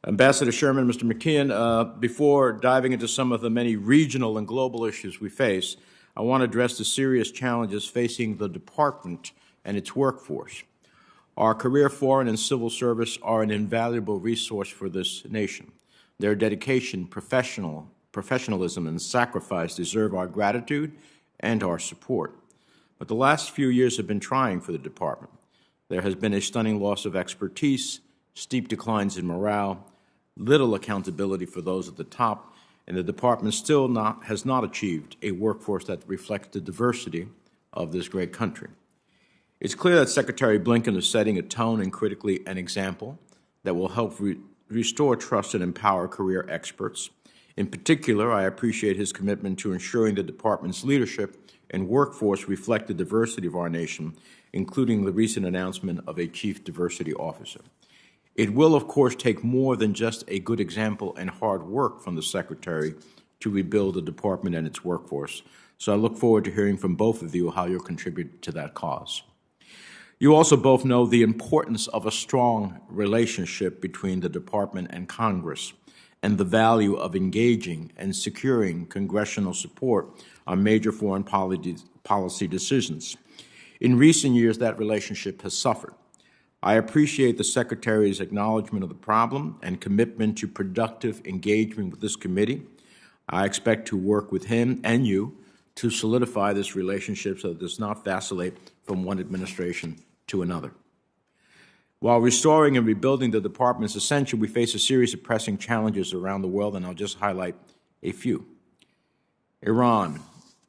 Ambassador Sherman, Mr. McKeon, before diving into some of the many regional and global issues we face, I want to address the serious challenges facing the Department and its workforce. Our career foreign and civil service are an invaluable resource for this nation. Their dedication, professionalism, and sacrifice deserve our gratitude and our support. But the last few years have been trying for the Department. There has been a stunning loss of expertise, steep declines in morale, little accountability for those at the top, and the Department still has not achieved a workforce that reflects the diversity of this great country. It's clear that Secretary Blinken is setting a tone and critically an example that will help restore trust and empower career experts. In particular, I appreciate his commitment to ensuring the Department's leadership and workforce reflect the diversity of our nation, including the recent announcement of a Chief Diversity Officer. It will, of course, take more than just a good example and hard work from the Secretary to rebuild the Department and its workforce. So I look forward to hearing from both of you how you'll contribute to that cause. You also both know the importance of a strong relationship between the Department and Congress and the value of engaging and securing congressional support on major foreign policy decisions. In recent years, that relationship has suffered. I appreciate the Secretary's acknowledgement of the problem and commitment to productive engagement with this committee. I expect to work with him and you to solidify this relationship so that it does not vacillate from one administration to another. While restoring and rebuilding the Department is essential, we face a series of pressing challenges around the world, and I'll just highlight a few. Iran.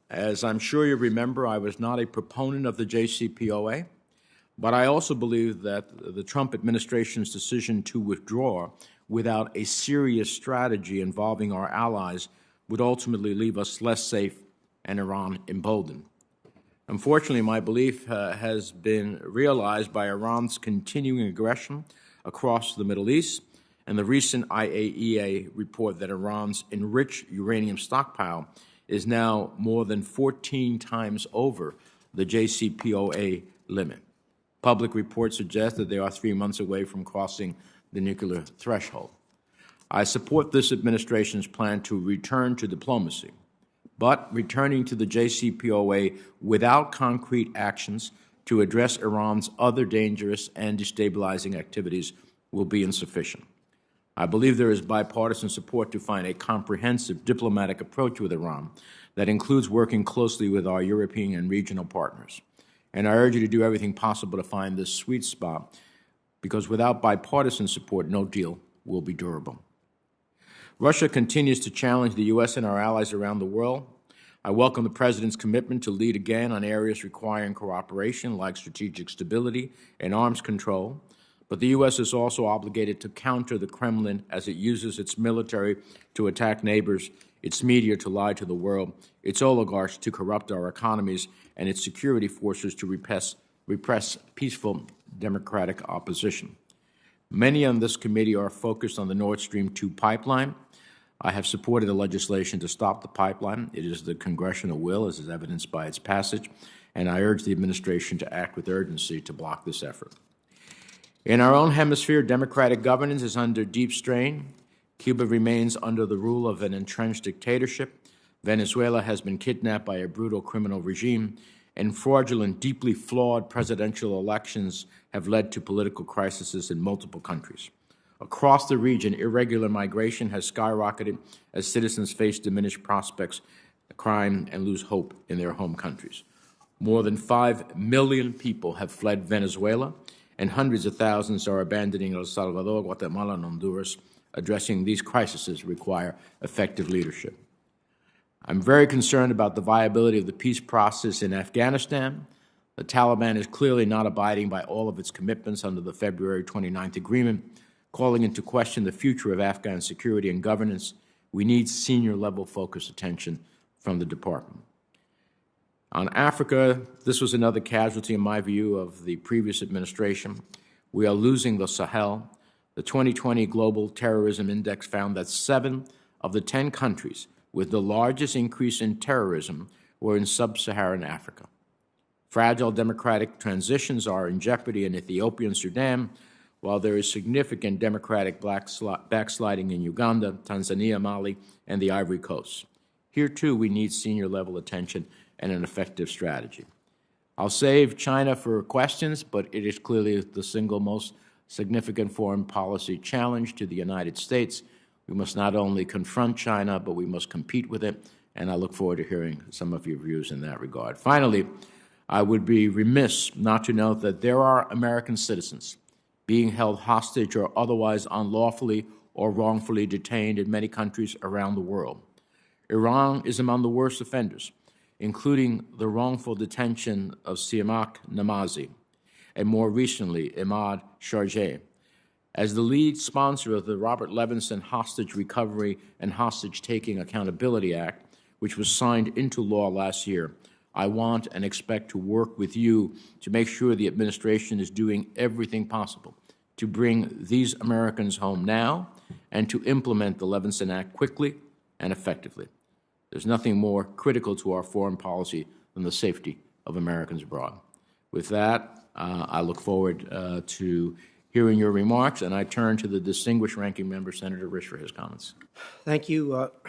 As I'm sure you remember, I was not a proponent of the JCPOA, but I also believe that the Trump administration's decision to withdraw without a serious strategy involving our allies would ultimately leave us less safe and Iran emboldened. Unfortunately, my belief has been realized by Iran's continuing aggression across the Middle East and the recent IAEA report that Iran's enriched uranium stockpile is now more than 14 times over the JCPOA limit. Public reports suggest that they are 3 months away from crossing the nuclear threshold. I support this administration's plan to return to diplomacy, but returning to the JCPOA without concrete actions to address Iran's other dangerous and destabilizing activities will be insufficient. I believe there is bipartisan support to find a comprehensive diplomatic approach with Iran that includes working closely with our European and regional partners. And I urge you to do everything possible to find this sweet spot, because without bipartisan support, no deal will be durable. Russia continues to challenge the U.S. and our allies around the world. I welcome the President's commitment to lead again on areas requiring cooperation, like strategic stability and arms control. But the U.S. is also obligated to counter the Kremlin as it uses its military to attack neighbors, its media to lie to the world, its oligarchs to corrupt our economies, and its security forces to repress peaceful democratic opposition. Many on this committee are focused on the Nord Stream 2 pipeline. I have supported the legislation to stop the pipeline. It is the congressional will, as is evidenced by its passage, and I urge the administration to act with urgency to block this effort. In our own hemisphere, democratic governance is under deep strain. Cuba remains under the rule of an entrenched dictatorship. Venezuela has been kidnapped by a brutal criminal regime, and fraudulent, deeply flawed presidential elections have led to political crises in multiple countries. Across the region, irregular migration has skyrocketed as citizens face diminished prospects, crime, and lose hope in their home countries. More than 5 million people have fled Venezuela, and hundreds of thousands are abandoning El Salvador, Guatemala, and Honduras. Addressing these crises require effective leadership. I'm very concerned about the viability of the peace process in Afghanistan. The Taliban is clearly not abiding by all of its commitments under the February 29th agreement, calling into question the future of Afghan security and governance. We need senior-level focused attention from the Department. On Africa, this was another casualty, in my view, of the previous administration. We are losing the Sahel. The 2020 Global Terrorism Index found that 7 of the 10 countries with the largest increase in terrorism were in sub-Saharan Africa. Fragile democratic transitions are in jeopardy in Ethiopia and Sudan, while there is significant democratic backsliding in Uganda, Tanzania, Mali, and the Ivory Coast. Here, too, we need senior-level attention and an effective strategy. I'll save China for questions, but it is clearly the single most significant foreign policy challenge to the United States. We must not only confront China, but we must compete with it, and I look forward to hearing some of your views in that regard. Finally, I would be remiss not to note that there are American citizens being held hostage or otherwise unlawfully or wrongfully detained in many countries around the world. Iran is among the worst offenders, including the wrongful detention of Siamak Namazi, and more recently, Ahmad Sharjeh. As the lead sponsor of the Robert Levinson Hostage Recovery and Hostage-Taking Accountability Act, which was signed into law last year, I want and expect to work with you to make sure the administration is doing everything possible to bring these Americans home now and to implement the Levinson Act quickly and effectively. There's nothing more critical to our foreign policy than the safety of Americans abroad. With that, I look forward to hearing your remarks, and I turn to the distinguished ranking member, Senator Risch, for his comments. Thank you,